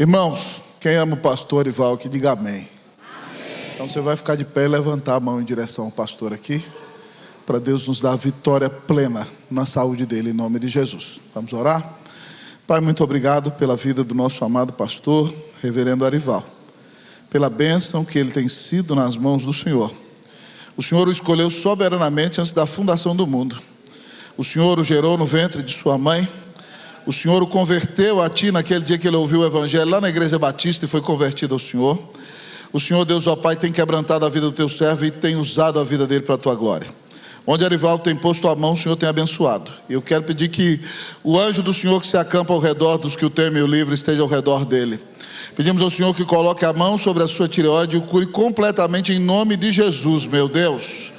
Irmãos, quem ama o pastor Ival, que diga amém. Amém. Então você vai ficar de pé e levantar a mão em direção ao pastor aqui, para Deus nos dar a vitória plena na saúde dele, em nome de Jesus. Vamos orar? Pai, muito obrigado pela vida do nosso amado pastor, reverendo Arival, pela bênção que ele tem sido nas mãos do Senhor. O Senhor o escolheu soberanamente antes da fundação do mundo. O Senhor o gerou no ventre de sua mãe. O Senhor o converteu a ti naquele dia que ele ouviu o Evangelho lá na Igreja Batista e foi convertido ao Senhor. O Senhor, Deus, ó Pai, tem quebrantado a vida do teu servo e tem usado a vida dele para a tua glória. Onde Arival tem posto a mão, o Senhor tem abençoado. E eu quero pedir que o anjo do Senhor que se acampa ao redor dos que o temem e o livre esteja ao redor dele. Pedimos ao Senhor que coloque a mão sobre a sua tireoide e o cure completamente em nome de Jesus, meu Deus.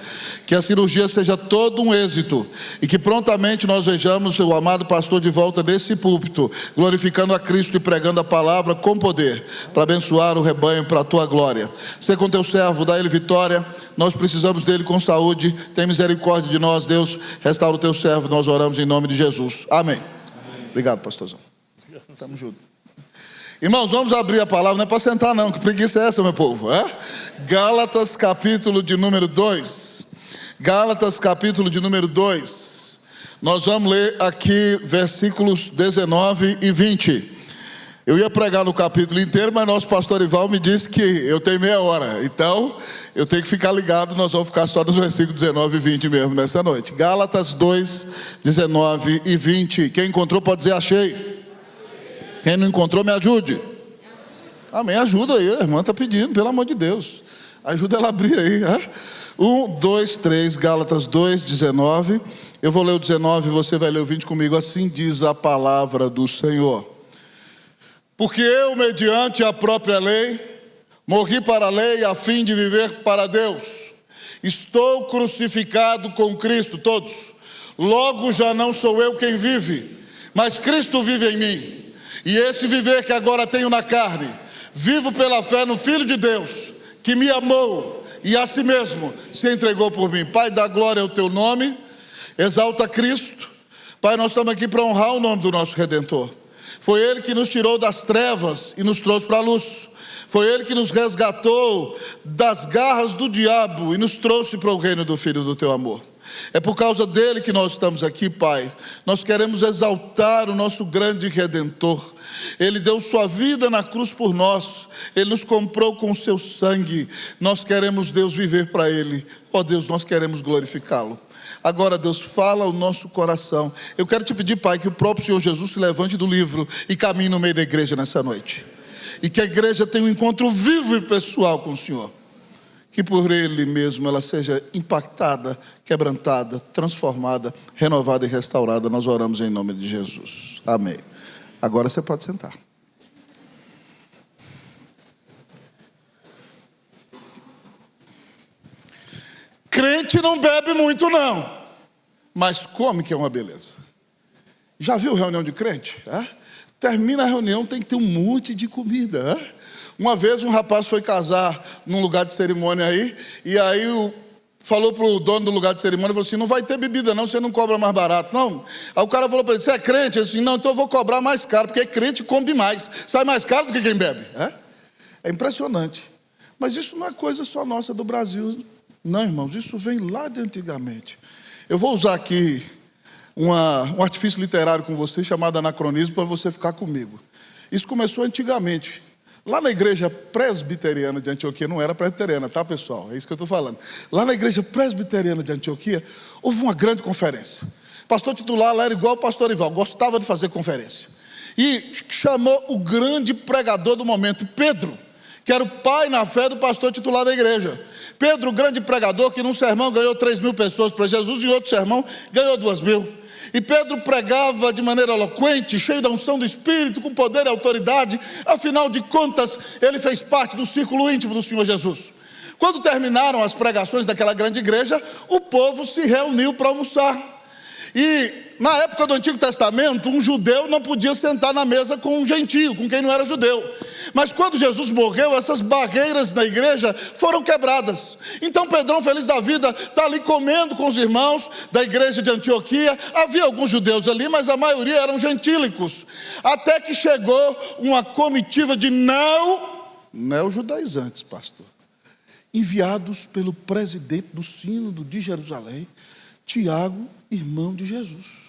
Que a cirurgia seja todo um êxito e que prontamente nós vejamos o amado pastor de volta desse púlpito, glorificando a Cristo e pregando a palavra com poder, para abençoar o rebanho para a tua glória. Seja com teu servo, dá ele vitória, nós precisamos dele com saúde, tem misericórdia de nós, Deus, restaura o teu servo, nós oramos em nome de Jesus, amém. Obrigado, pastorzão. Tamo junto. Irmãos, vamos abrir a palavra, não é para sentar não, que preguiça é essa, meu povo, é? Gálatas capítulo de número 2. Gálatas capítulo de número 2, nós vamos ler aqui versículos 19 e 20. Eu ia pregar no capítulo inteiro, mas nosso pastor Ival me disse que eu tenho meia hora, então eu tenho que ficar ligado, nós vamos ficar só nos versículos 19 e 20 mesmo nessa noite. Gálatas 2, 19 e 20, quem encontrou pode dizer achei. Quem não encontrou me ajude. Amém, ajuda aí, a irmã está pedindo, pelo amor de Deus, ajuda ela a abrir aí, 1, 2, 3, Gálatas 2, 19. Eu vou ler o 19 e você vai ler o 20 comigo. Assim diz a palavra do Senhor. Porque eu, mediante a própria lei, morri para a lei a fim de viver para Deus. Estou crucificado com Cristo, todos. Logo já não sou eu quem vive, mas Cristo vive em mim. E esse viver que agora tenho na carne, vivo pela fé no Filho de Deus, que me amou e a si mesmo se entregou por mim. Pai, dá glória ao teu nome, exalta Cristo. Pai, nós estamos aqui para honrar o nome do nosso Redentor. Foi Ele que nos tirou das trevas e nos trouxe para a luz. Foi Ele que nos resgatou das garras do diabo e nos trouxe para o reino do Filho do teu amor. É por causa dele que nós estamos aqui, Pai. Nós queremos exaltar o nosso grande Redentor. Ele deu sua vida na cruz por nós. Ele nos comprou com o seu sangue. Nós queremos, Deus, viver para Ele. Ó Deus, nós queremos glorificá-lo. Agora, Deus, fala o nosso coração. Eu quero te pedir, Pai, que o próprio Senhor Jesus se levante do livro e caminhe no meio da igreja nessa noite. E que a igreja tenha um encontro vivo e pessoal com o Senhor. Que por Ele mesmo ela seja impactada, quebrantada, transformada, renovada e restaurada. Nós oramos em nome de Jesus. Amém. Agora você pode sentar. Crente não bebe muito não, mas come que é uma beleza. Já viu reunião de crente? Termina a reunião, tem que ter um monte de comida. Uma vez um rapaz foi casar num lugar de cerimônia aí, e aí falou para o dono do lugar de cerimônia, falou assim, não vai ter bebida não, você não cobra mais barato, não. Aí o cara falou para ele, você é crente? Eu disse, não, então eu vou cobrar mais caro, porque crente come demais, sai mais caro do que quem bebe. É impressionante. Mas isso não é coisa só nossa do Brasil, não, irmãos, isso vem lá de antigamente. Eu vou usar aqui um artifício literário com você, chamado anacronismo, para você ficar comigo. Isso começou antigamente. Lá na igreja presbiteriana de Antioquia, não era presbiteriana, tá, pessoal? É isso que eu estou falando. Lá na igreja presbiteriana de Antioquia, houve uma grande conferência. O pastor titular lá era igual o pastor Ival, gostava de fazer conferência. E chamou o grande pregador do momento, Pedro, que era o pai na fé do pastor titular da igreja. Pedro, o grande pregador, que num sermão ganhou 3.000 pessoas para Jesus, e em outro sermão ganhou 2.000. E Pedro pregava de maneira eloquente, cheio da unção do Espírito, com poder e autoridade. Afinal de contas, ele fez parte do círculo íntimo do Senhor Jesus. Quando terminaram as pregações daquela grande igreja, o povo se reuniu para almoçar. E na época do Antigo Testamento, um judeu não podia sentar na mesa com um gentio, com quem não era judeu. Mas quando Jesus morreu, essas barreiras da igreja foram quebradas. Então Pedrão, feliz da vida, está ali comendo com os irmãos da igreja de Antioquia. Havia alguns judeus ali, mas a maioria eram gentílicos. Até que chegou uma comitiva de neo-judaizantes, pastor, enviados pelo presidente do sínodo de Jerusalém, Tiago, irmão de Jesus.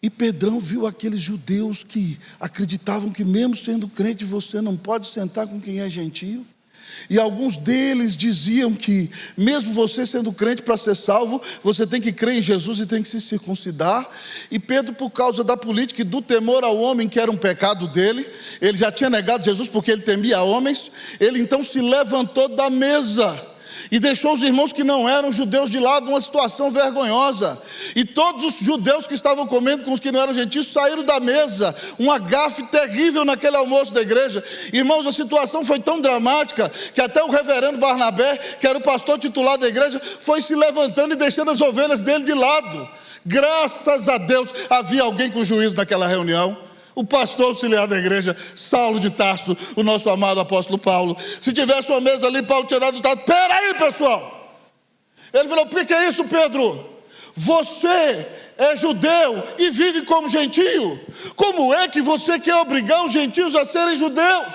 E Pedrão viu aqueles judeus que acreditavam que mesmo sendo crente você não pode sentar com quem é gentio. E alguns deles diziam que mesmo você sendo crente, para ser salvo, você tem que crer em Jesus e tem que se circuncidar. E Pedro, por causa da política e do temor ao homem, que era um pecado dele, ele já tinha negado Jesus porque ele temia homens. Ele então se levantou da mesa e deixou os irmãos que não eram judeus de lado, uma situação vergonhosa. E todos os judeus que estavam comendo com os que não eram gentios saíram da mesa. Uma gafe terrível naquele almoço da igreja. Irmãos, a situação foi tão dramática que até o reverendo Barnabé, que era o pastor titular da igreja, foi se levantando e deixando as ovelhas dele de lado. Graças a Deus havia alguém com juízo naquela reunião. O pastor auxiliar da igreja, Saulo de Tarso, o nosso amado apóstolo Paulo. Se tivesse uma mesa ali, Paulo tinha dado ditado: peraí, pessoal. Ele falou: por que é isso, Pedro? Você é judeu e vive como gentio. Como é que você quer obrigar os gentios a serem judeus?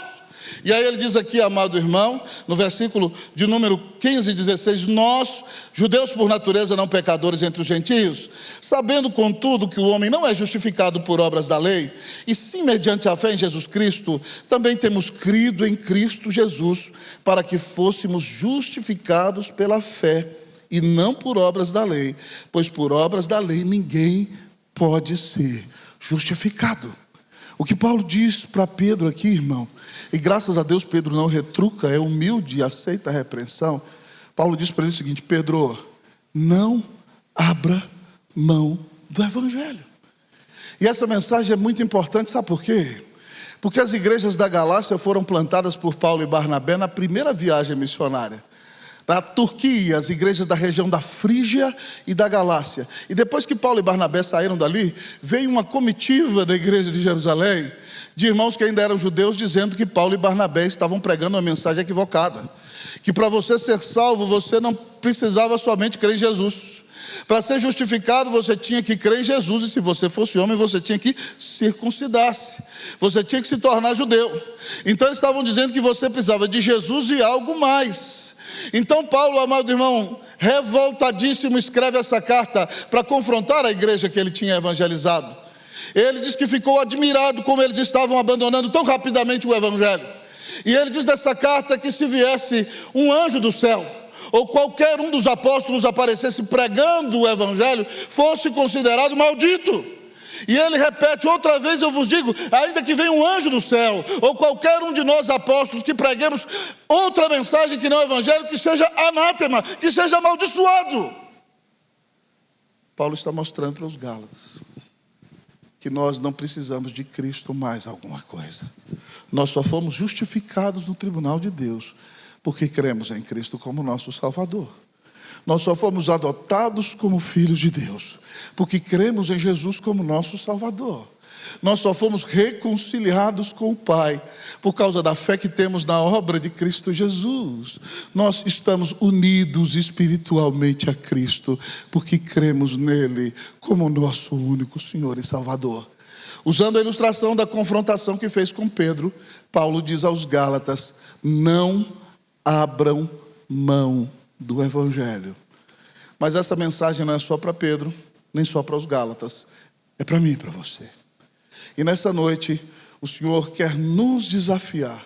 E aí ele diz aqui, amado irmão, no versículo de número 15 e 16, nós, judeus por natureza, não pecadores entre os gentios, sabendo contudo que o homem não é justificado por obras da lei, e sim mediante a fé em Jesus Cristo, também temos crido em Cristo Jesus, para que fôssemos justificados pela fé, e não por obras da lei, pois por obras da lei ninguém pode ser justificado. O que Paulo diz para Pedro aqui, irmão, e graças a Deus Pedro não retruca, é humilde e aceita a repreensão. Paulo diz para ele o seguinte: Pedro, não abra mão do evangelho. E essa mensagem é muito importante, sabe por quê? Porque as igrejas da Galácia foram plantadas por Paulo e Barnabé na primeira viagem missionária. Na Turquia, as igrejas da região da Frígia e da Galácia. E depois que Paulo e Barnabé saíram dali, veio uma comitiva da igreja de Jerusalém, de irmãos que ainda eram judeus, dizendo que Paulo e Barnabé estavam pregando uma mensagem equivocada. Que para você ser salvo, você não precisava somente crer em Jesus. Para ser justificado, você tinha que crer em Jesus. E se você fosse homem, você tinha que circuncidar-se. Você tinha que se tornar judeu. Então eles estavam dizendo que você precisava de Jesus e algo mais. Então Paulo, amado irmão, revoltadíssimo, escreve essa carta para confrontar a igreja que ele tinha evangelizado. Ele diz que ficou admirado como eles estavam abandonando tão rapidamente o evangelho. E ele diz nessa carta que se viesse um anjo do céu, ou qualquer um dos apóstolos aparecesse pregando o evangelho, fosse considerado maldito. E ele repete outra vez: eu vos digo, ainda que venha um anjo do céu, ou qualquer um de nós apóstolos, que preguemos outra mensagem que não é o evangelho, que seja anátema, que seja amaldiçoado. Paulo está mostrando para os Gálatas que nós não precisamos de Cristo mais alguma coisa. Nós só fomos justificados no tribunal de Deus porque cremos em Cristo como nosso Salvador. Nós só fomos adotados como filhos de Deus porque cremos em Jesus como nosso Salvador. Nós só fomos reconciliados com o Pai por causa da fé que temos na obra de Cristo Jesus. Nós estamos unidos espiritualmente a Cristo porque cremos nele como nosso único Senhor e Salvador. Usando a ilustração da confrontação que fez com Pedro, Paulo diz aos Gálatas: não abram mão do evangelho. Mas essa mensagem não é só para Pedro, nem só para os Gálatas, é para mim e para você. E nessa noite, o Senhor quer nos desafiar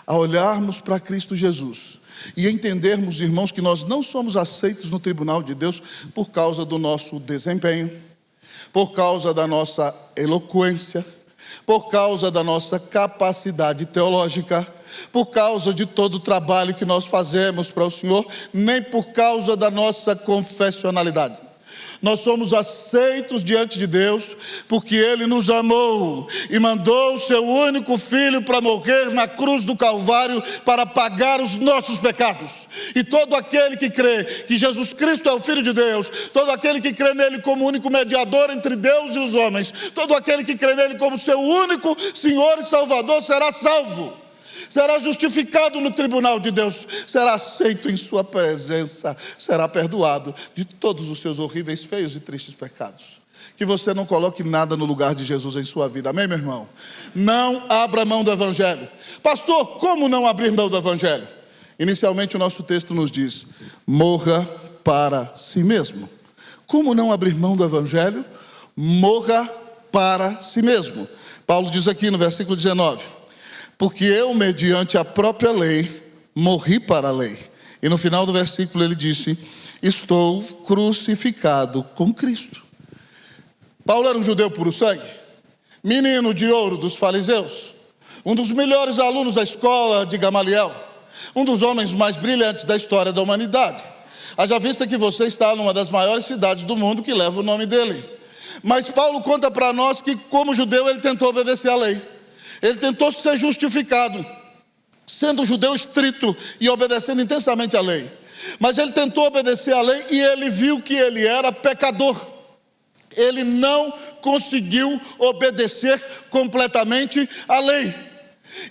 a olharmos para Cristo Jesus e entendermos, irmãos, que nós não somos aceitos no tribunal de Deus por causa do nosso desempenho, por causa da nossa eloquência, por causa da nossa capacidade teológica, por causa de todo o trabalho que nós fazemos para o Senhor, nem por causa da nossa confessionalidade. Nós somos aceitos diante de Deus porque Ele nos amou e mandou o seu único Filho para morrer na cruz do Calvário para pagar os nossos pecados. E todo aquele que crê que Jesus Cristo é o Filho de Deus, todo aquele que crê nele como único mediador entre Deus e os homens, todo aquele que crê nele como seu único Senhor e Salvador será salvo. Será justificado no tribunal de Deus, será aceito em sua presença, será perdoado de todos os seus horríveis, feios e tristes pecados. Que você não coloque nada no lugar de Jesus em sua vida, amém, meu irmão? Não abra mão do Evangelho. Pastor, como não abrir mão do Evangelho? Inicialmente o nosso texto nos diz: morra para si mesmo. Como não abrir mão do Evangelho? Morra para si mesmo. Paulo diz aqui no versículo 19: porque eu, mediante a própria lei, morri para a lei. E no final do versículo ele disse: estou crucificado com Cristo. Paulo era um judeu puro sangue, menino de ouro dos fariseus, um dos melhores alunos da escola de Gamaliel, um dos homens mais brilhantes da história da humanidade. Haja vista que você está numa das maiores cidades do mundo que leva o nome dele. Mas Paulo conta para nós que, como judeu, ele tentou obedecer à lei. Ele tentou ser justificado, sendo judeu estrito e obedecendo intensamente à lei. Mas ele tentou obedecer à lei e ele viu que ele era pecador. Ele não conseguiu obedecer completamente à lei.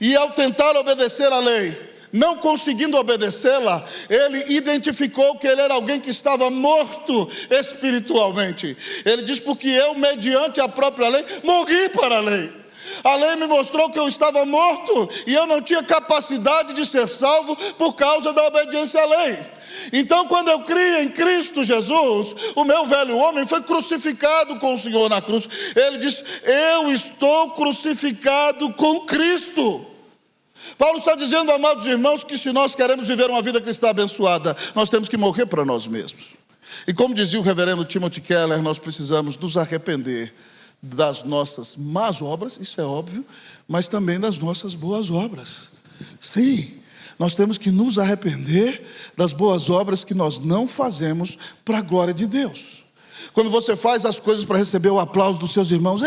E ao tentar obedecer à lei, não conseguindo obedecê-la, ele identificou que ele era alguém que estava morto espiritualmente. Ele diz: porque eu, mediante a própria lei, morri para a lei. A lei me mostrou que eu estava morto e eu não tinha capacidade de ser salvo por causa da obediência à lei. Então, quando eu criei em Cristo Jesus, o meu velho homem foi crucificado com o Senhor na cruz. Ele diz: eu estou crucificado com Cristo. Paulo está dizendo, amados irmãos, que se nós queremos viver uma vida cristã abençoada, nós temos que morrer para nós mesmos. E como dizia o reverendo Timothy Keller, nós precisamos nos arrepender das nossas más obras, isso é óbvio, mas também das nossas boas obras. Sim, nós temos que nos arrepender das boas obras que nós não fazemos para a glória de Deus. Quando você faz as coisas para receber o aplauso dos seus irmãos,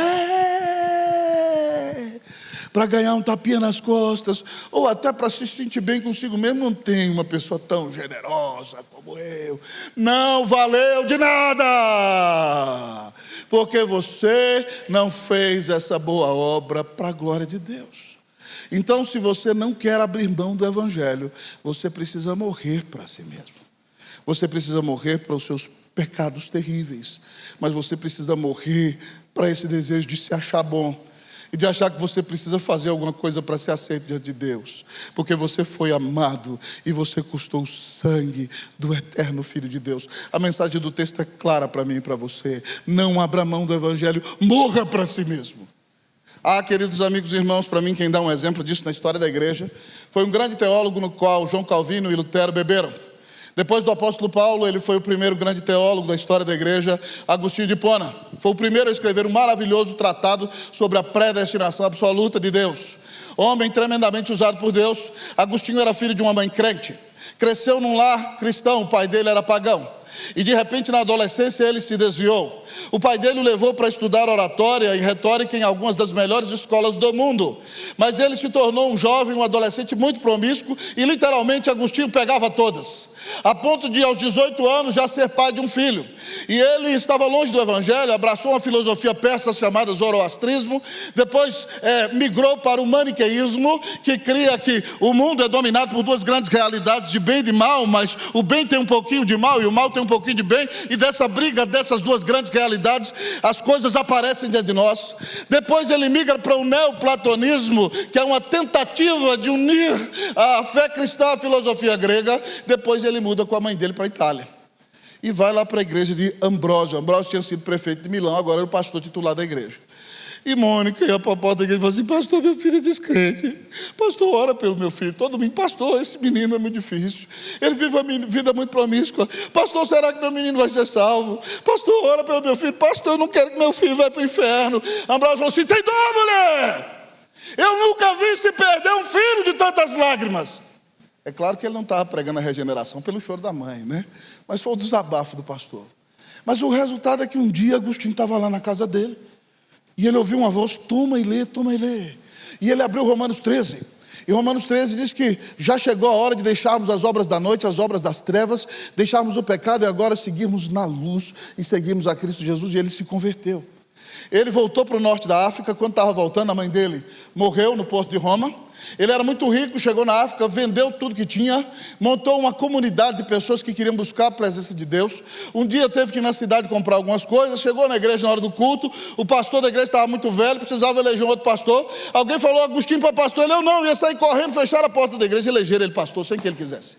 para ganhar um tapinha nas costas, ou até para se sentir bem consigo mesmo, não tem uma pessoa tão generosa como eu. Não valeu de nada, porque você não fez essa boa obra para a glória de Deus. Então, se você não quer abrir mão do Evangelho, você precisa morrer para si mesmo. Você precisa morrer para os seus pecados terríveis, mas você precisa morrer para esse desejo de se achar bom e de achar que você precisa fazer alguma coisa para ser aceito diante de Deus, porque você foi amado e você custou o sangue do eterno Filho de Deus. A mensagem do texto é clara para mim e para você: não abra mão do Evangelho, morra para si mesmo. Queridos amigos e irmãos, para mim quem dá um exemplo disso na história da igreja foi um grande teólogo no qual João Calvino e Lutero beberam. Depois do apóstolo Paulo, ele foi o primeiro grande teólogo da história da igreja, Agostinho de Hipona. Foi o primeiro a escrever um maravilhoso tratado sobre a predestinação absoluta de Deus. Homem tremendamente usado por Deus, Agostinho era filho de uma mãe crente. Cresceu num lar cristão, o pai dele era pagão. E de repente na adolescência ele se desviou. O pai dele o levou para estudar oratória e retórica em algumas das melhores escolas do mundo. Mas ele se tornou um jovem, um adolescente muito promíscuo e literalmente Agostinho pegava todas. A ponto de aos 18 anos já ser pai de um filho. E ele estava longe do Evangelho, abraçou uma filosofia persa chamada zoroastrismo. Depois migrou para o maniqueísmo, que cria que o mundo é dominado por duas grandes realidades de bem e de mal, mas o bem tem um pouquinho de mal e o mal tem um pouquinho de bem. E dessa briga dessas duas grandes realidades, as coisas aparecem diante de nós. Depois ele migra para o neoplatonismo, que é uma tentativa de unir a fé cristã à filosofia grega. Depois ele muda com a mãe dele para a Itália e vai lá para a igreja de Ambrósio. Ambrósio tinha sido prefeito de Milão, agora era o pastor titular da igreja. E Mônica ia para a porta da igreja e falou assim: pastor, meu filho é descrente, pastor, ora pelo meu filho todo domingo. Pastor, esse menino é muito difícil, ele vive uma vida muito promíscua. Pastor, será que meu menino vai ser salvo? Pastor, ora pelo meu filho. Pastor, eu não quero que meu filho vá para o inferno. Ambrósio falou assim: tem dó, mulher, eu nunca vi se perder um filho de tantas lágrimas. É claro que ele não estava pregando a regeneração pelo choro da mãe, né? Mas foi o desabafo do pastor. Mas o resultado é que um dia Agostinho estava lá na casa dele, e ele ouviu uma voz: toma e lê, toma e lê. E ele abriu Romanos 13. E Romanos 13 diz que já chegou a hora de deixarmos as obras da noite, as obras das trevas, deixarmos o pecado e agora seguirmos na luz e seguirmos a Cristo Jesus. E ele se converteu. Ele voltou para o norte da África. Quando estava voltando, a mãe dele morreu no porto de Roma. Ele era muito rico, chegou na África, vendeu tudo que tinha, montou uma comunidade de pessoas que queriam buscar a presença de Deus. Um dia teve que ir na cidade comprar algumas coisas, chegou na igreja na hora do culto, o pastor da igreja estava muito velho, precisava eleger um outro pastor. Alguém falou: Agostinho para pastor. Ele: eu não, ia sair correndo, fechar a porta da igreja e eleger ele pastor, sem que ele quisesse.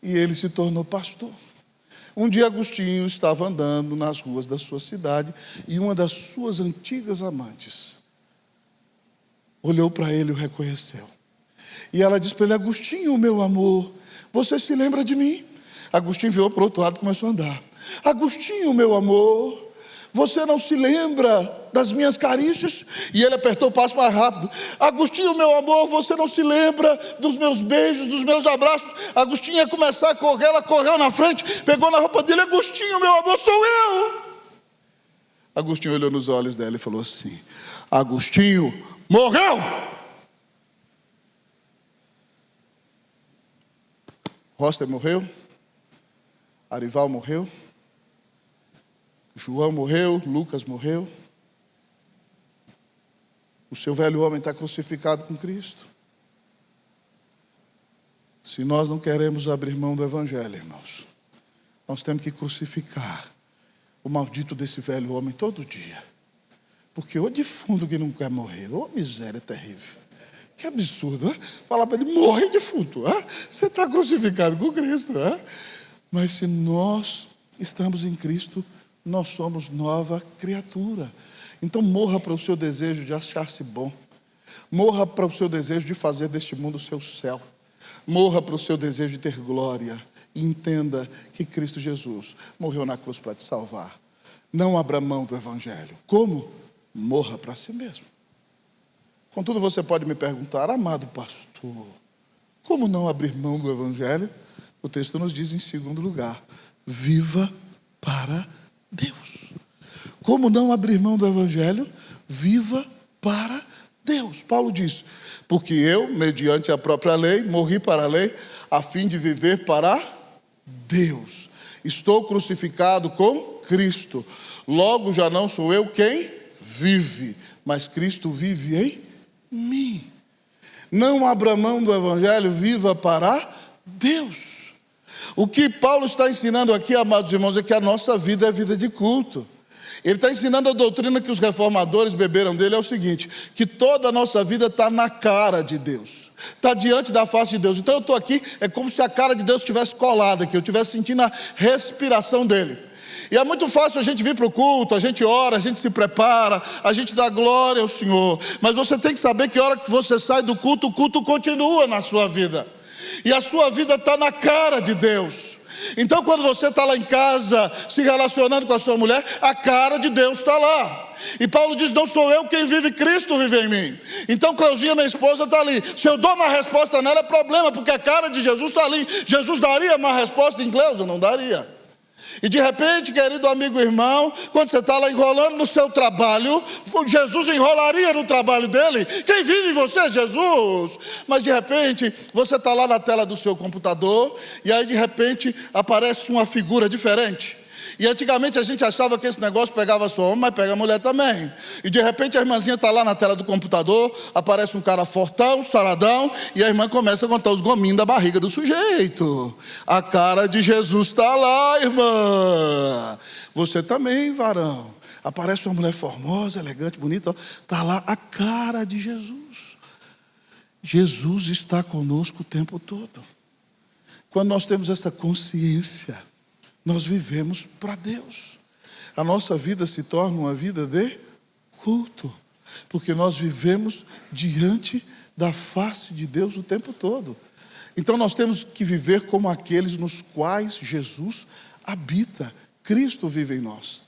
E ele se tornou pastor. Um dia Agostinho estava andando nas ruas da sua cidade e uma das suas antigas amantes olhou para ele e o reconheceu. E ela disse para ele: Agostinho, meu amor, você se lembra de mim? Agostinho virou para o outro lado e começou a andar. Agostinho, meu amor, você não se lembra das minhas carícias? E ele apertou o passo mais rápido. Agostinho, meu amor, você não se lembra dos meus beijos, dos meus abraços? Agostinho ia começar a correr, ela correu na frente, pegou na roupa dele: Agostinho, meu amor, sou eu. Agostinho olhou nos olhos dela e falou assim: Agostinho morreu. Roster morreu, Arival morreu, João morreu, Lucas morreu. O seu velho homem está crucificado com Cristo. Se nós não queremos abrir mão do Evangelho, irmãos, nós temos que crucificar o maldito desse velho homem todo dia. Porque o defunto que não quer morrer, ô miséria terrível. Que absurdo, hein? Falar para ele: morre defunto, hein? Você está crucificado com Cristo, hein? Mas se nós estamos em Cristo, nós somos nova criatura. Então morra para o seu desejo de achar-se bom. Morra para o seu desejo de fazer deste mundo o seu céu. Morra para o seu desejo de ter glória. E entenda que Cristo Jesus morreu na cruz para te salvar. Não abra mão do Evangelho. Como? Morra para si mesmo. Contudo, você pode me perguntar: amado pastor, como não abrir mão do Evangelho? O texto nos diz, em segundo lugar: viva para Deus. Como não abrir mão do Evangelho? Viva para Deus. Paulo diz: porque eu, mediante a própria lei, morri para a lei, a fim de viver para Deus. Estou crucificado com Cristo. Logo já não sou eu quem vive, mas Cristo vive em mim. Não abra mão do Evangelho, viva para Deus. O que Paulo está ensinando aqui, amados irmãos, é que a nossa vida é vida de culto. Ele está ensinando a doutrina que os reformadores beberam dele, é o seguinte: que toda a nossa vida está na cara de Deus, está diante da face de Deus. Então eu estou aqui, é como se a cara de Deus estivesse colada aqui, eu estivesse sentindo a respiração dele. E é muito fácil a gente vir para o culto, a gente ora, a gente se prepara, a gente dá glória ao Senhor. Mas você tem que saber que a hora que você sai do culto, o culto continua na sua vida. E a sua vida está na cara de Deus. Então quando você está lá em casa, se relacionando com a sua mulher, a cara de Deus está lá. E Paulo diz: não sou eu quem vive, Cristo vive em mim. Então Claudinha, minha esposa, está ali. Se eu dou uma resposta nela, é problema, porque a cara de Jesus está ali. Jesus daria uma resposta em Cleusa? Não daria. E de repente, querido amigo e irmão, quando você está lá enrolando no seu trabalho, Jesus enrolaria no trabalho dele. Quem vive em você é Jesus. Mas de repente, você está lá na tela do seu computador, e aí de repente aparece uma figura diferente. E antigamente a gente achava que esse negócio pegava só homem, mas pega a mulher também. E de repente a irmãzinha está lá na tela do computador, aparece um cara fortão, saradão, e a irmã começa a contar os gominhos da barriga do sujeito. A cara de Jesus está lá, irmã. Você também, varão. Aparece uma mulher formosa, elegante, bonita, está lá a cara de Jesus. Jesus está conosco o tempo todo. Quando nós temos essa consciência, nós vivemos para Deus. A nossa vida se torna uma vida de culto, porque nós vivemos diante da face de Deus o tempo todo. Então nós temos que viver como aqueles nos quais Jesus habita. Cristo vive em nós.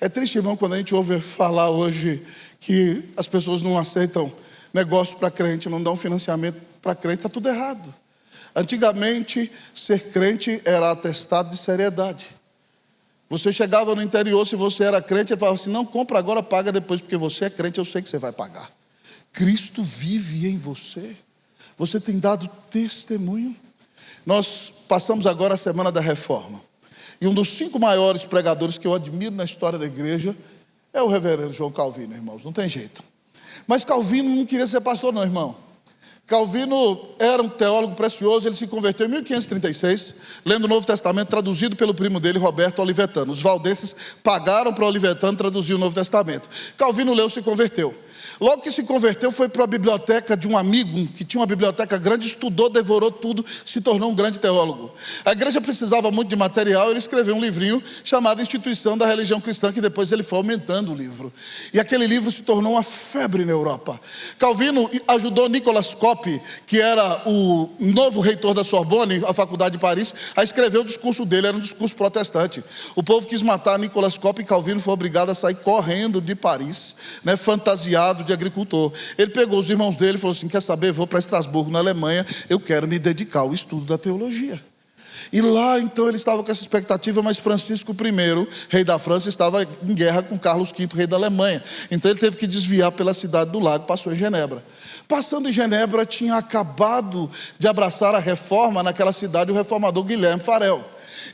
É triste, irmão, quando a gente ouve falar hoje que as pessoas não aceitam negócio para crente, não dão financiamento para crente. Está tudo errado. Antigamente, ser crente era atestado de seriedade. Você chegava no interior, se você era crente, ele falava assim, não, compra agora, paga depois, porque você é crente, eu sei que você vai pagar. Cristo vive em você. Você tem dado testemunho. Nós passamos agora a semana da reforma. E um dos 5 maiores pregadores que eu admiro na história da igreja é o reverendo João Calvino, irmãos, não tem jeito. Mas Calvino não queria ser pastor não, irmão. Calvino era um teólogo precioso, ele se converteu em 1536, lendo o Novo Testamento, traduzido pelo primo dele, Roberto Olivetano. Os valdenses pagaram para Olivetano traduzir o Novo Testamento. Calvino leu e se converteu. Logo que se converteu, foi para a biblioteca de um amigo, que tinha uma biblioteca grande, estudou, devorou tudo, se tornou um grande teólogo. A igreja precisava muito de material, ele escreveu um livrinho chamado Instituição da Religião Cristã, que depois ele foi aumentando o livro. E aquele livro se tornou uma febre na Europa. Calvino ajudou Nicolas Coppi, que era o novo reitor da Sorbonne, a faculdade de Paris, a escrever o discurso dele, era um discurso protestante. O povo quis matar Nicolas Coppi e Calvino foi obrigado a sair correndo de Paris, fantasiado de agricultor. Ele pegou os irmãos dele e falou assim, quer saber, vou para Estrasburgo, na Alemanha, eu quero me dedicar ao estudo da teologia. E lá, então, ele estava com essa expectativa, mas Francisco I, rei da França, estava em guerra com Carlos V, rei da Alemanha. Então, ele teve que desviar pela cidade do lago, passou em Genebra. Passando em Genebra, tinha acabado de abraçar a reforma naquela cidade o reformador Guilherme Farel.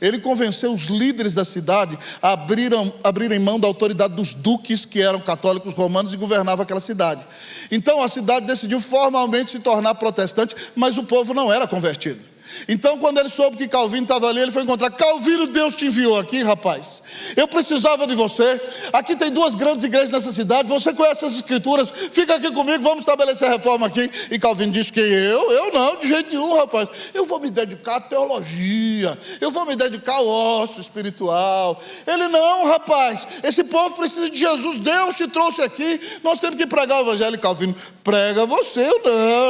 Ele convenceu os líderes da cidade a abrirem mão da autoridade dos duques, que eram católicos romanos e governavam aquela cidade. Então a cidade decidiu formalmente se tornar protestante, mas o povo não era convertido. Então, quando ele soube que Calvino estava ali, ele foi encontrar. Calvino, Deus te enviou aqui, rapaz. Eu precisava de você. Aqui tem 2 grandes igrejas nessa cidade. Você conhece as escrituras. Fica aqui comigo, vamos estabelecer a reforma aqui. E Calvino disse que eu não, de jeito nenhum, rapaz. Eu vou me dedicar à teologia. Eu vou me dedicar ao ócio espiritual. Ele, não, rapaz. Esse povo precisa de Jesus. Deus te trouxe aqui. Nós temos que pregar o evangelho. Calvino, prega você,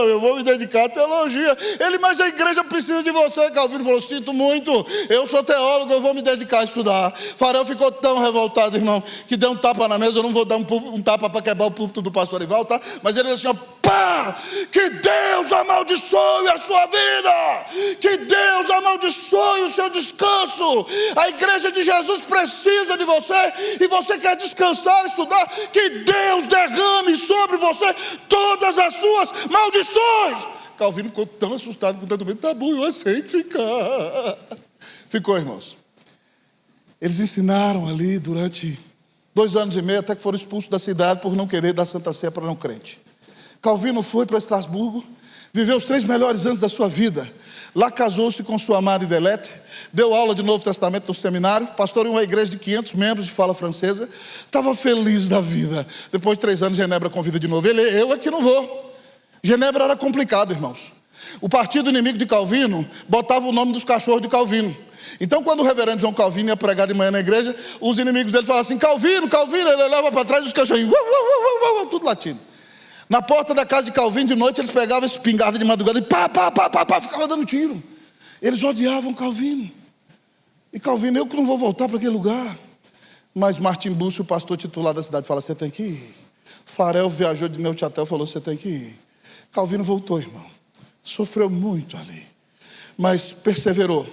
eu vou me dedicar à teologia. Ele, mas a igreja precisa de você. Calvino falou, sinto muito, eu sou teólogo, eu vou me dedicar a estudar. Farel ficou tão revoltado, irmão, que deu um tapa na mesa. Eu não vou dar um tapa para quebrar o púlpito do pastor Ival, tá? Mas ele disse assim, pá, que Deus amaldiçoe a sua vida, que Deus amaldiçoe o seu descanso. A igreja de Jesus precisa de você, e você quer descansar, estudar, que Deus derrame sobre você todas as suas maldições. Calvino ficou tão assustado com tanto medo, tá bom, eu aceito ficar. Ficou, irmãos. Eles ensinaram ali durante 2 anos e meio, até que foram expulsos da cidade por não querer dar Santa Ceia para não crente. Calvino foi para Estrasburgo, viveu os 3 melhores anos da sua vida. Lá casou-se com sua amada Idelete, deu aula de Novo Testamento no seminário, pastoreou uma igreja de 500 membros de fala francesa, estava feliz da vida. Depois de 3 anos, Genebra convida de novo. Ele, eu é que não vou. Genebra era complicado, irmãos. O partido inimigo de Calvino botava o nome dos cachorros de Calvino. Então, quando o reverendo João Calvino ia pregar de manhã na igreja, os inimigos dele falavam assim, Calvino, Calvino, ele leva para trás os cachorrinhos, tudo latindo. Na porta da casa de Calvino, de noite, eles pegavam espingarda de madrugada e ficava dando tiro. Eles odiavam Calvino. E Calvino, eu que não vou voltar para aquele lugar. Mas Martim Búcio, o pastor titular da cidade, fala, você tem que ir. Farel viajou de Neuchâtel e falou, você tem que ir. Calvino voltou, irmão. Sofreu muito ali, mas perseverou.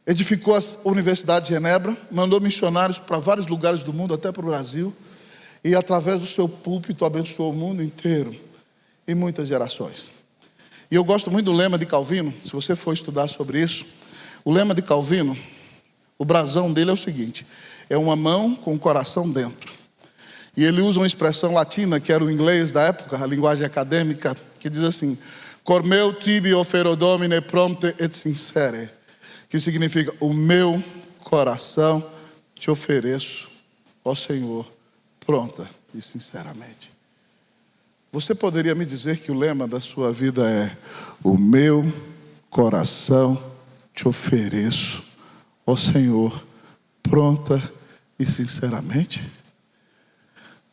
Edificou a Universidade de Genebra, mandou missionários para vários lugares do mundo, até para o Brasil, e através do seu púlpito abençoou o mundo inteiro e muitas gerações. E eu gosto muito do lema de Calvino. Se você for estudar sobre isso, o lema de Calvino, o brasão dele é o seguinte, é uma mão com o coração dentro. E ele usa uma expressão latina, que era o inglês da época, a linguagem acadêmica, que diz assim, cor meu tibi ofero domine prompte et sincere, que significa, o meu coração te ofereço, ó Senhor, pronta e sinceramente. Você poderia me dizer que o lema da sua vida é, o meu coração te ofereço, ó Senhor, pronta e sinceramente?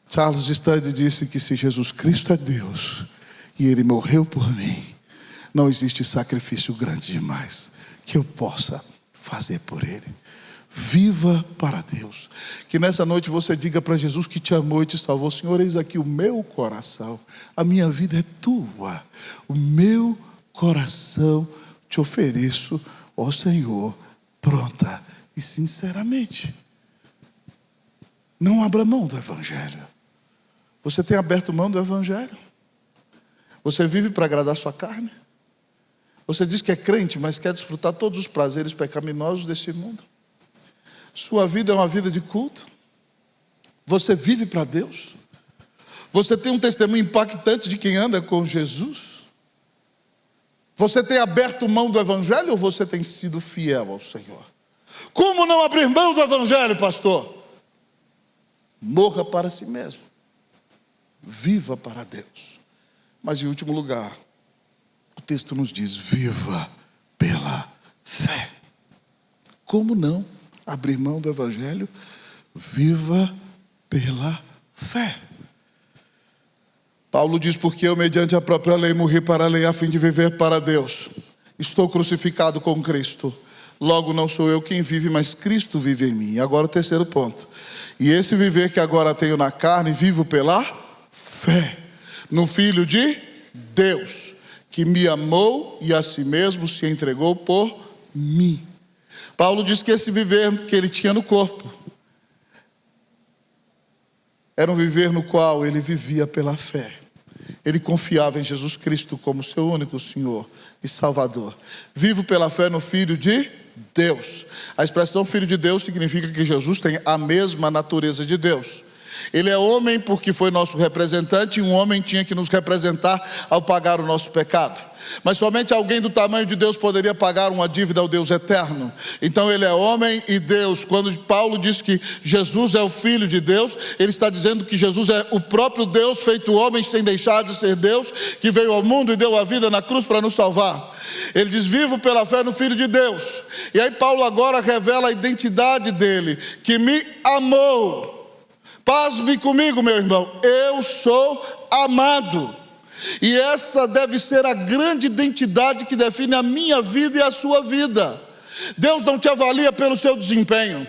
Charles Stanley disse que se Jesus Cristo é Deus e Ele morreu por mim, não existe sacrifício grande demais que eu possa fazer por Ele. Viva para Deus. Que nessa noite você diga para Jesus que te amou e te salvou. Senhor, eis aqui o meu coração. A minha vida é tua. O meu coração te ofereço, ó Senhor, pronta e sinceramente. Não abra mão do Evangelho. Você tem aberto mão do Evangelho? Você vive para agradar sua carne? Você diz que é crente, mas quer desfrutar todos os prazeres pecaminosos desse mundo? Sua vida é uma vida de culto? Você vive para Deus? Você tem um testemunho impactante de quem anda com Jesus? Você tem aberto mão do Evangelho ou você tem sido fiel ao Senhor? Como não abrir mão do Evangelho, pastor? Morra para si mesmo. Viva para Deus. Mas em último lugar, o texto nos diz: viva pela fé. Como não abrir mão do Evangelho? Viva pela fé. Paulo diz: porque eu, mediante a própria lei, morri para a lei a fim de viver para Deus. Estou crucificado com Cristo. Logo não sou eu quem vive, mas Cristo vive em mim. E agora o terceiro ponto. E esse viver que agora tenho na carne, vivo pela fé no Filho de Deus, que me amou e a si mesmo se entregou por mim. Paulo diz que esse viver que ele tinha no corpo era um viver no qual ele vivia pela fé. Ele confiava em Jesus Cristo como seu único Senhor e Salvador. Vivo pela fé no Filho de Deus. A expressão Filho de Deus significa que Jesus tem a mesma natureza de Deus. Ele é homem porque foi nosso representante, e um homem tinha que nos representar ao pagar o nosso pecado. Mas somente alguém do tamanho de Deus poderia pagar uma dívida ao Deus eterno. Então ele é homem e Deus. Quando Paulo diz que Jesus é o Filho de Deus, ele está dizendo que Jesus é o próprio Deus feito homem sem deixar de ser Deus, que veio ao mundo e deu a vida na cruz para nos salvar. Ele diz: vivo pela fé no Filho de Deus. E aí Paulo agora revela a identidade dele, que me amou. Pasme comigo, meu irmão, eu sou amado. E essa deve ser a grande identidade que define a minha vida e a sua vida. Deus não te avalia pelo seu desempenho.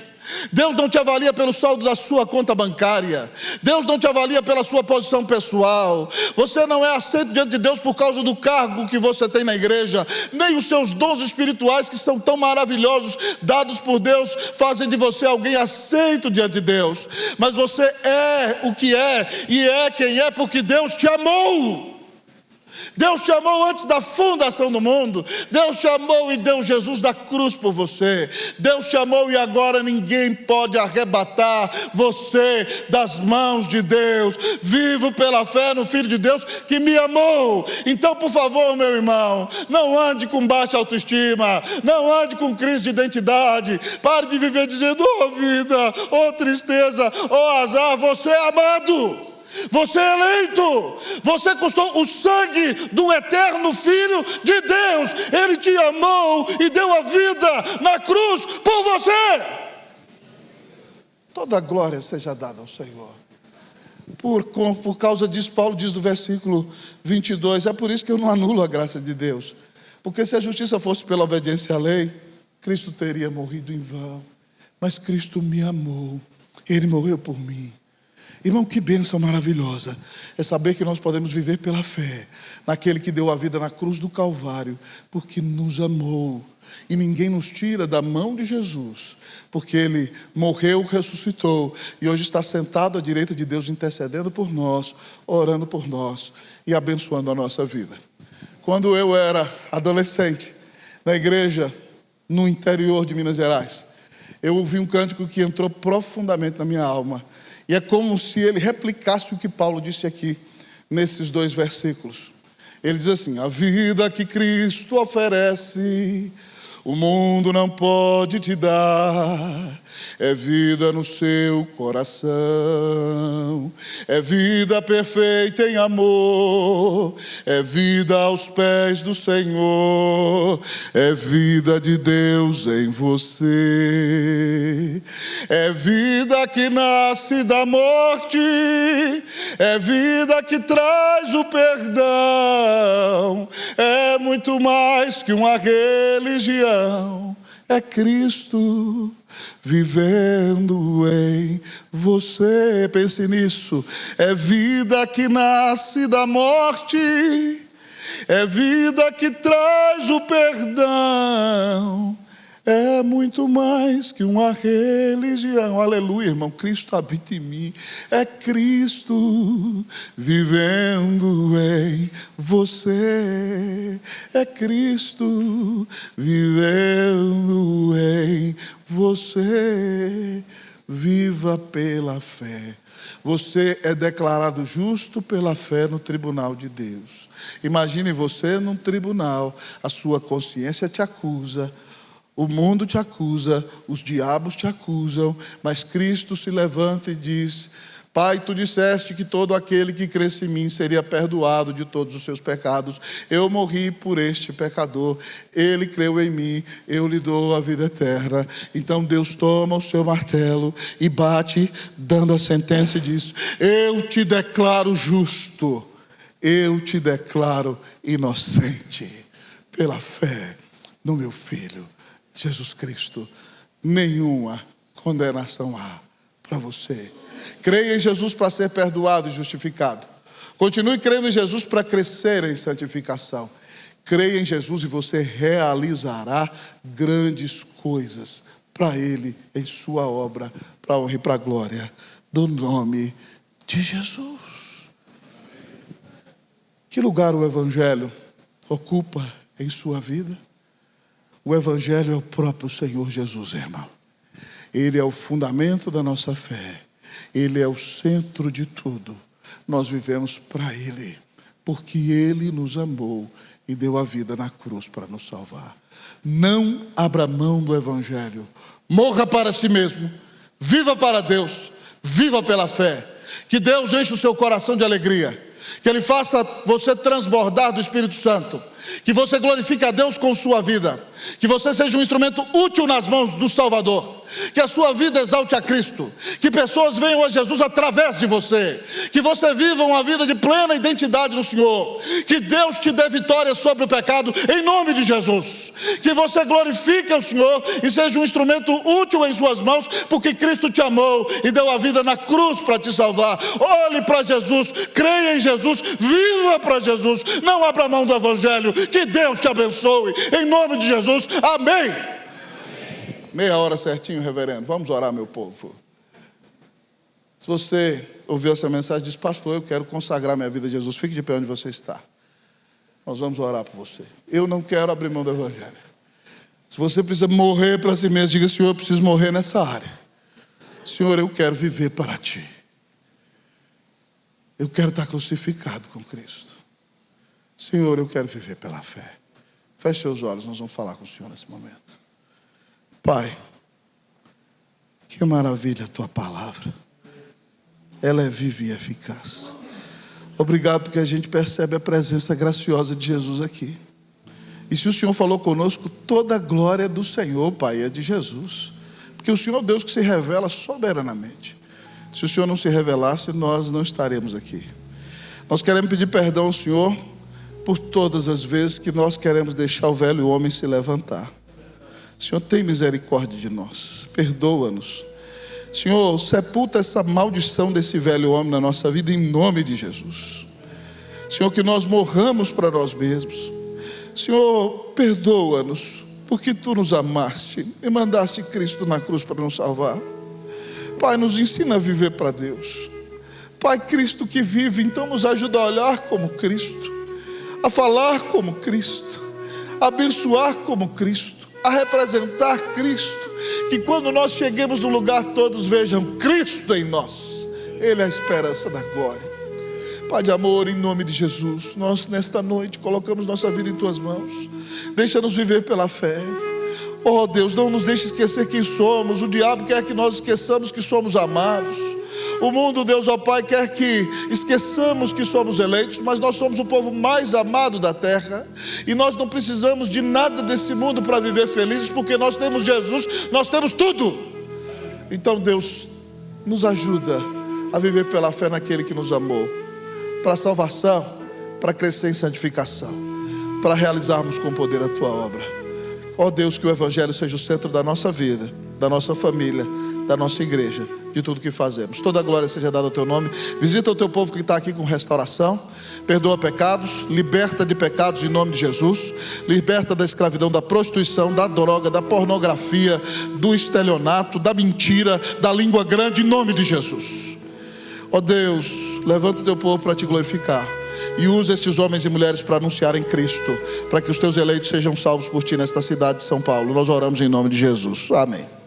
Deus não te avalia pelo saldo da sua conta bancária. Deus não te avalia pela sua posição pessoal. Você não é aceito diante de Deus por causa do cargo que você tem na igreja. Nem os seus dons espirituais, que são tão maravilhosos, dados por Deus, fazem de você alguém aceito diante de Deus. Mas você é o que é, e é quem é, porque Deus te amou. Deus te amou antes da fundação do mundo. Deus te amou e deu Jesus da cruz por você. Deus te amou e agora ninguém pode arrebatar você das mãos de Deus. Vivo pela fé no Filho de Deus que me amou. Então, por favor, meu irmão, não ande com baixa autoestima, não ande com crise de identidade. Pare de viver dizendo: oh vida, oh tristeza, oh azar. Você é amado. Você é eleito. Você custou o sangue do eterno Filho de Deus. Ele te amou e deu a vida na cruz por você. Toda a glória seja dada ao Senhor. Por causa disso, Paulo diz no versículo 22, é por isso que eu não anulo a graça de Deus. Porque se a justiça fosse pela obediência à lei, Cristo teria morrido em vão. Mas Cristo me amou. Ele morreu por mim. Irmão, que bênção maravilhosa é saber que nós podemos viver pela fé naquele que deu a vida na cruz do Calvário, porque nos amou. E ninguém nos tira da mão de Jesus, porque Ele morreu, ressuscitou e hoje está sentado à direita de Deus, intercedendo por nós, orando por nós e abençoando a nossa vida. Quando eu era adolescente, na igreja no interior de Minas Gerais, eu ouvi um cântico que entrou profundamente na minha alma. E é como se ele replicasse o que Paulo disse aqui, nesses 2 versículos. Ele diz assim: a vida que Cristo oferece, o mundo não pode te dar. É vida no seu coração, é vida perfeita em amor, é vida aos pés do Senhor, é vida de Deus em você, é vida que nasce da morte, é vida que traz o perdão, é muito mais que uma religião, é Cristo vivendo em você. Pense nisso. É vida que nasce da morte, é vida que traz o perdão, É muito mais que uma religião. Aleluia, irmão. Cristo habita em mim. É Cristo vivendo em você. É Cristo vivendo em você. Viva pela fé. Você é declarado justo pela fé no tribunal de Deus. Imagine você num tribunal. A sua consciência te acusa. O mundo te acusa, os diabos te acusam, mas Cristo se levanta e diz: Pai, tu disseste que todo aquele que cresce em mim seria perdoado de todos os seus pecados. Eu morri por este pecador, ele creu em mim, eu lhe dou a vida eterna. Então Deus toma o seu martelo e bate, dando a sentença e diz: eu te declaro justo, eu te declaro inocente, pela fé no meu Filho Jesus Cristo. Nenhuma condenação há para você. Creia em Jesus para ser perdoado e justificado. Continue crendo em Jesus para crescer em santificação. Creia em Jesus e você realizará grandes coisas para Ele, em sua obra, para a honra e para a glória do nome de Jesus. Que lugar o Evangelho ocupa em sua vida? O Evangelho é o próprio Senhor Jesus, irmão. Ele é o fundamento da nossa fé. Ele é o centro de tudo. Nós vivemos para Ele, porque Ele nos amou e deu a vida na cruz para nos salvar. Não abra mão do Evangelho. Morra para si mesmo. Viva para Deus. Viva pela fé. Que Deus enche o seu coração de alegria. Que Ele faça você transbordar do Espírito Santo. Que você glorifique a Deus com sua vida. Que você seja um instrumento útil nas mãos do Salvador. Que a sua vida exalte a Cristo. Que pessoas venham a Jesus através de você. Que você viva uma vida de plena identidade no Senhor. Que Deus te dê vitória sobre o pecado em nome de Jesus. Que você glorifique o Senhor e seja um instrumento útil em suas mãos, porque Cristo te amou e deu a vida na cruz para te salvar. Olhe para Jesus, creia em Jesus, viva para Jesus. Não abra mão do Evangelho. Que Deus te abençoe em nome de Jesus. Amém. Meia hora certinho, reverendo. Vamos orar, meu povo. Se você ouviu essa mensagem, diz: pastor, eu quero consagrar minha vida a Jesus. Fique de pé onde você está. Nós vamos orar por você. Eu não quero abrir mão do Evangelho. Se você precisa morrer para si mesmo, diga: Senhor, eu preciso morrer nessa área. Senhor, eu quero viver para Ti. Eu quero estar crucificado com Cristo. Senhor, eu quero viver pela fé. Feche seus olhos, nós vamos falar com o Senhor nesse momento. Pai, que maravilha a Tua palavra. Ela é viva e eficaz. Obrigado porque a gente percebe a presença graciosa de Jesus aqui. E se o Senhor falou conosco, toda a glória do Senhor, Pai, é de Jesus. Porque o Senhor é Deus que se revela soberanamente. Se o Senhor não se revelasse, nós não estaremos aqui. Nós queremos pedir perdão ao Senhor por todas as vezes que nós queremos deixar o velho homem se levantar. Senhor, tem misericórdia de nós. Perdoa-nos. Senhor, sepulta essa maldição desse velho homem na nossa vida em nome de Jesus. Senhor, que nós morramos para nós mesmos. Senhor, perdoa-nos, porque Tu nos amaste e mandaste Cristo na cruz para nos salvar. Pai, nos ensina a viver para Deus. Pai, Cristo que vive, então nos ajuda a olhar como Cristo, a falar como Cristo, a abençoar como Cristo, a representar Cristo. Que quando nós cheguemos no lugar, todos vejam Cristo em nós. Ele é a esperança da glória. Pai de amor, em nome de Jesus, nós nesta noite colocamos nossa vida em Tuas mãos. Deixa-nos viver pela fé. Oh Deus, não nos deixe esquecer quem somos. O diabo quer que nós esqueçamos que somos amados. O mundo, Deus, ó Pai, quer que esqueçamos que somos eleitos, mas nós somos o povo mais amado da terra. E nós não precisamos de nada desse mundo para viver felizes, porque nós temos Jesus, nós temos tudo. Então Deus, nos ajuda a viver pela fé naquele que nos amou, para a salvação, para crescer em santificação, para realizarmos com poder a Tua obra. Ó Deus, que o Evangelho seja o centro da nossa vida. da nossa família, da nossa igreja, de tudo que fazemos. Toda a glória seja dada ao teu nome. Visita o teu povo que está aqui com restauração. Perdoa pecados, liberta de pecados em nome de Jesus. Liberta da escravidão, da prostituição, da droga, da pornografia, do estelionato, da mentira, da língua grande, em nome de Jesus. Ó Deus, levanta o teu povo para te glorificar. E usa estes homens e mulheres para anunciarem Cristo, para que os teus eleitos sejam salvos por ti nesta cidade de São Paulo. Nós oramos em nome de Jesus. Amém.